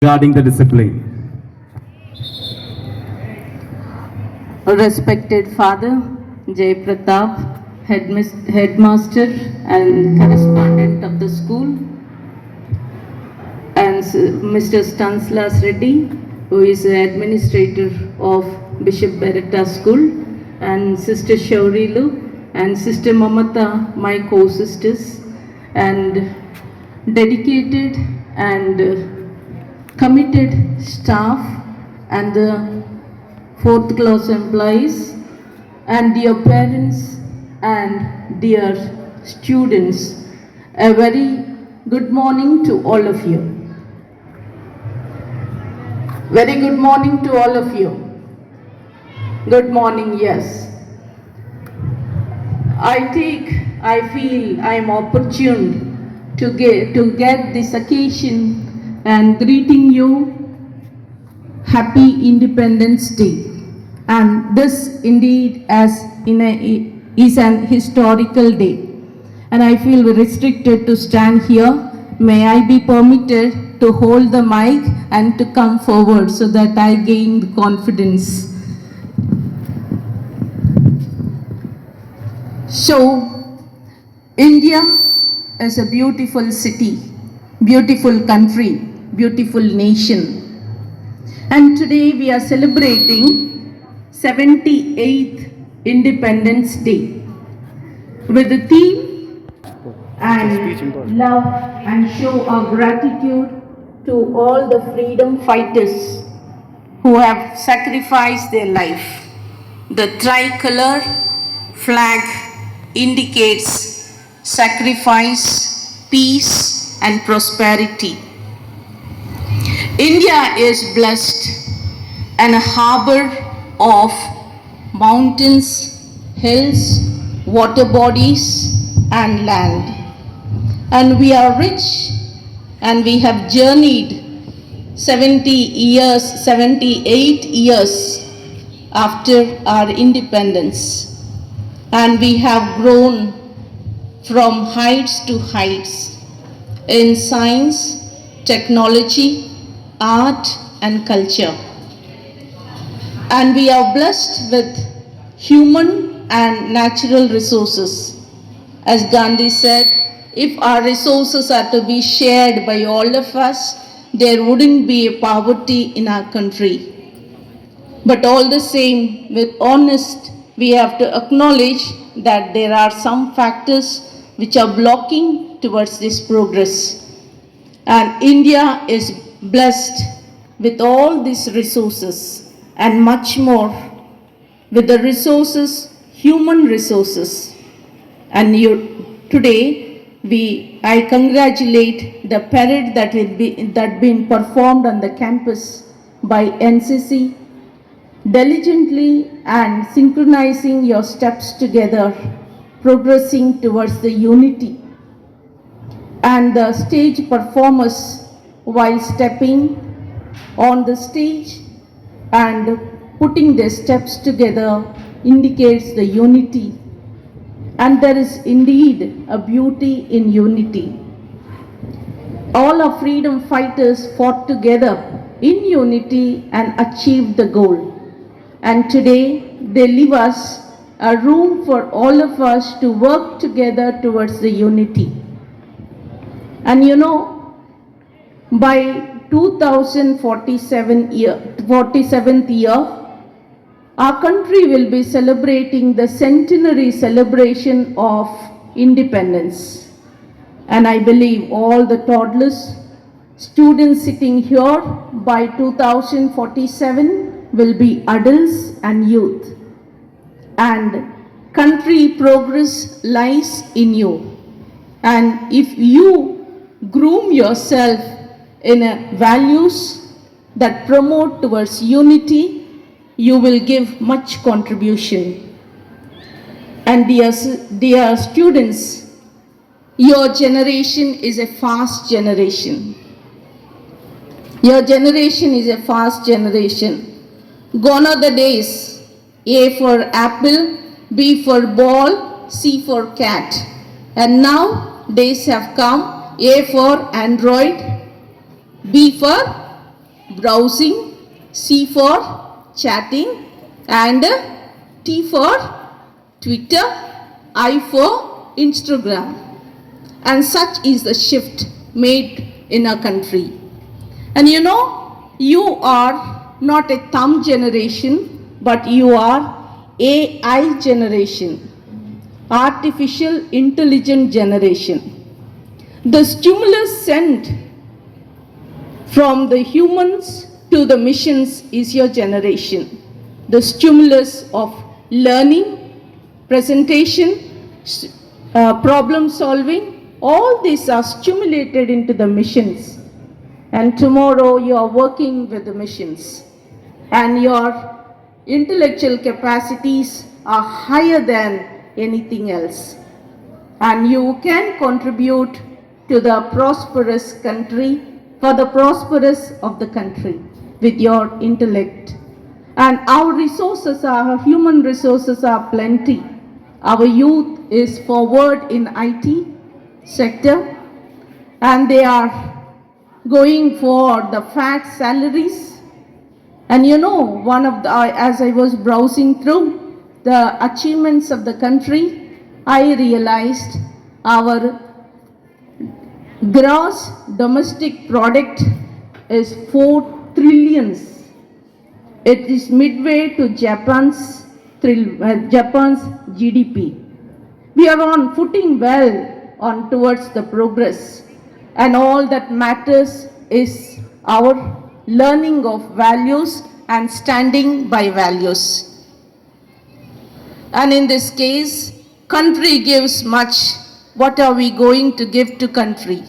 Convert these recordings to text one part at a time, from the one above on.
regarding the discipline. Respected Father Jay Pratap, Headmaster and correspondent of the school, and Mr. Stanislas Reddy, who is the administrator of Bishop Beretta School, and Sister Shaurilu and Sister Mamata, my co-sisters, and dedicated and committed staff and the fourth class employees and dear parents and dear students, a very good morning to all of you. Very good morning to all of you. Good morning, yes. I feel I am opportune to get this occasion and greeting you Happy Independence Day. And this indeed is an historical day. And I feel restricted to stand here. May I be permitted to hold the mic and to come forward so that I gain confidence. So, India is a beautiful city, beautiful country, beautiful nation. And today we are celebrating 78th Independence Day with the theme and love and show our gratitude to all the freedom fighters who have sacrificed their life. The tricolor flag indicates sacrifice, peace and prosperity. India is blessed and a harbor of mountains, hills, water bodies and land. And we are rich and we have journeyed 78 years after our independence. And we have grown from heights to heights in science, technology, art and culture. And we are blessed with human and natural resources. As Gandhi said, if our resources are to be shared by all of us, there wouldn't be a poverty in our country. But all the same, with honest, we have to acknowledge that there are some factors which are blocking towards this progress. And India is blessed with all these resources and much more, with the resources, human resources. And today, I congratulate the parade that been performed on the campus by NCC, diligently and synchronizing your steps together, progressing towards the unity. And the stage performers, while stepping on the stage and putting their steps together, indicates the unity. And there is indeed a beauty in unity. All our freedom fighters fought together in unity and achieved the goal. And today they leave us a room for all of us to work together towards the unity. And you know, by 47th year, our country will be celebrating the centenary celebration of independence. And I believe all the toddlers, students sitting here by 2047 will be adults and youth. And country progress lies in you. And if you groom yourself in values that promote towards unity, you will give much contribution. And dear students, your generation is a fast generation. Your generation is a fast generation. Gone are the days, A for apple, B for ball, C for cat. And now days have come, A for Android, B for browsing, C for chatting, and T for Twitter, I for Instagram. And such is the shift made in our country. And you know, you are not a thumb generation, but you are AI generation, artificial intelligent generation. The stimulus sent from the humans to the machines is your generation. The stimulus of learning, presentation, problem solving, all these are stimulated into the machines. And tomorrow you are working with the machines. And your intellectual capacities are higher than anything else. And you can contribute to the prosperous country, for the prosperous of the country with your intellect. And our resources, our human resources are plenty. Our youth is forward in IT sector, and they are going for the fat salaries. And you know, one of the, as I was browsing through the achievements of the country, I realized our gross domestic product is 4 trillions. It is midway to Japan's GDP. We are on footing well on towards the progress, and all that matters is our learning of values and standing by values. And in this case, country gives much. What are we going to give to country?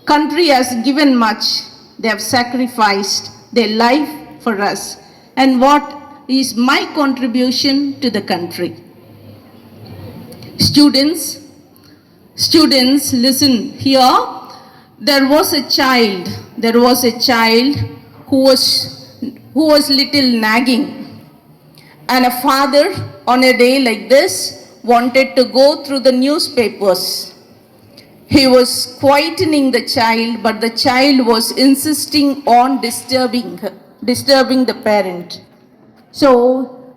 Country has given much. They have sacrificed their life for us. And what is my contribution to the country? Students, listen here. There was a child who was little nagging. And a father on a day like this wanted to go through the newspapers. He was quietening the child, but the child was insisting on disturbing the parent. So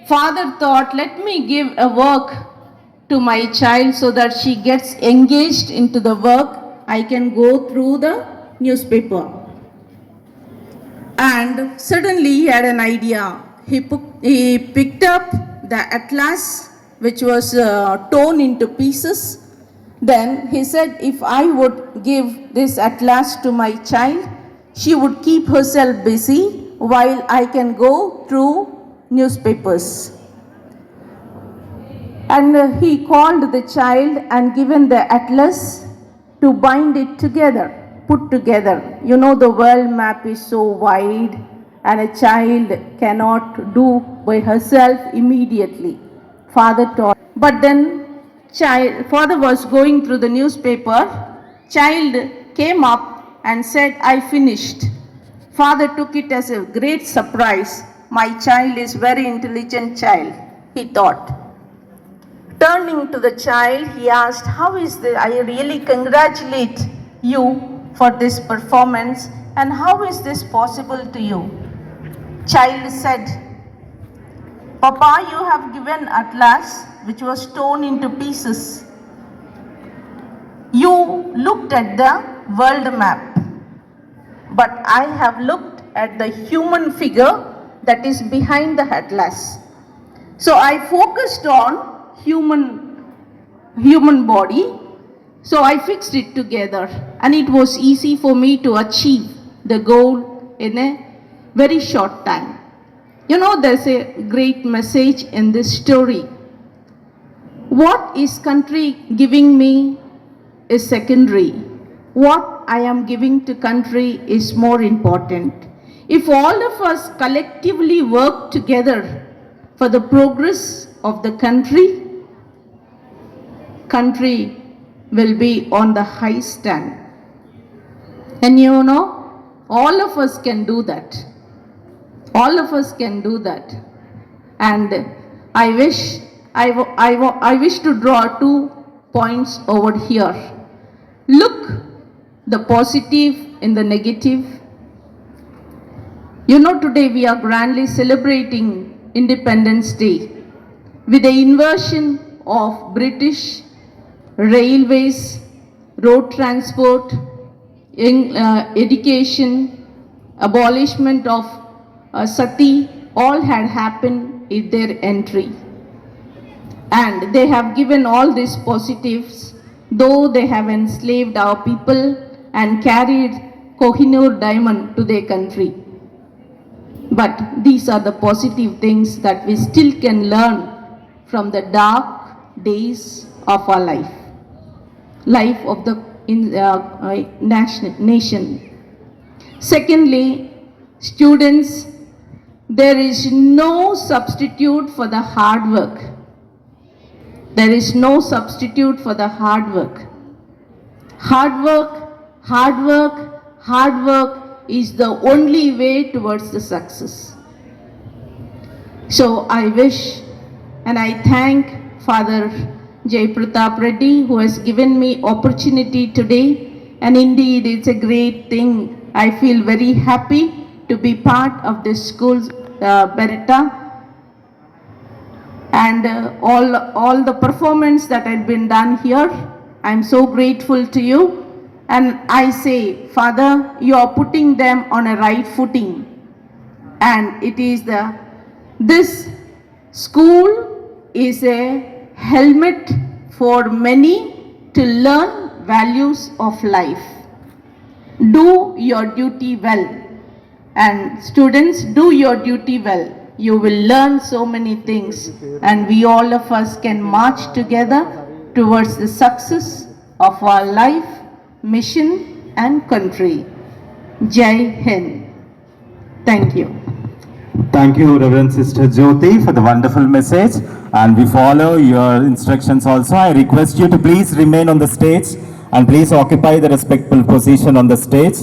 father thought, let me give a work to my child so that she gets engaged into the work. I can go through the newspaper. And suddenly he had an idea. He picked up the atlas, which was torn into pieces. Then he said, if I would give this atlas to my child, she would keep herself busy while I can go through newspapers. And he called the child and given the atlas to bind it together, put together. You know, the world map is so wide and a child cannot do by herself immediately. Father taught. But then father was going through the newspaper. Child came up and said, I finished. Father took it as a great surprise. My child is very intelligent child, he thought. Turning to the child, he asked, how is this? I really congratulate you for this performance, and how is this possible to you? Child said, Papa, you have given atlas which was torn into pieces. You looked at the world map, but I have looked at the human figure that is behind the atlas. So I focused on human body, so I fixed it together, and it was easy for me to achieve the goal in a very short time. You know, there's a great message in this story. What is country giving me is secondary. What I am giving to country is more important. If all of us collectively work together for the progress of the country will be on the high stand. And you know, all of us can do that. All of us can do that. And I wish to draw 2 points over here. Look the positive in the negative You know, today we are grandly celebrating Independence Day with the inversion of British railways, road transport, education, abolishment of sati, all had happened in their entry. And they have given all these positives, though they have enslaved our people and carried Kohinoor diamond to their country. But these are the positive things that we still can learn from the dark days of our life of the nation. Secondly, students, there is no substitute for the hard work. There is no substitute for the hard work. Hard work, hard work, hard work is the only way towards the success. So I wish and I thank Father Jai Pratap Reddy, who has given me opportunity today, and indeed it's a great thing. I feel very happy to be part of this school, Beretta, and all the performance that had been done here. I'm so grateful to you. And I say, Father, you are putting them on a right footing. And it is this school is a helmet for many to learn values of life. Do your duty well. And students, do your duty well. You will learn so many things, and we all of us can march together towards the success of our life, mission and country. Jai Hind. Thank you. Thank you, Reverend Sister Jyoti, for the wonderful message, and we follow your instructions also. I request you to please remain on the stage and please occupy the respectful position on the stage.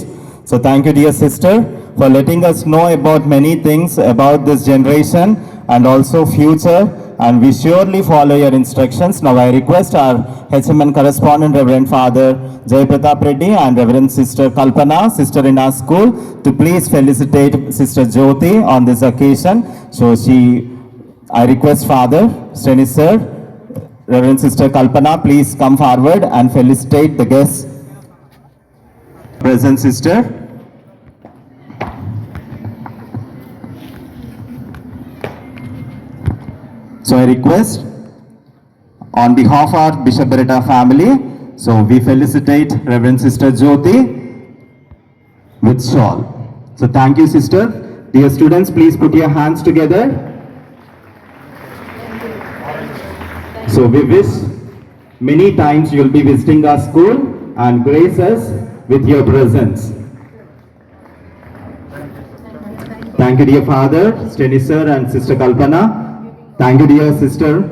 So thank you, dear sister, for letting us know about many things about this generation and also future, and we surely follow your instructions. Now I request our HMN correspondent, Reverend Father Jai Pratap Reddy and Reverend Sister Kalpana, sister in our school, to please felicitate Sister Jyoti on this occasion. So I request Father Steny Sir, Reverend Sister Kalpana, please come forward and felicitate the guests. Present sister. So I request on behalf of our Bishop Beretta family, so we felicitate Reverend Sister Jyoti with shawl. So thank you, sister. Dear students, please put your hands together. So we wish many times you will be visiting our school and grace us with your presence. Thank you, dear Father Steny Sir and Sister Kalpana. Thank you, dear sister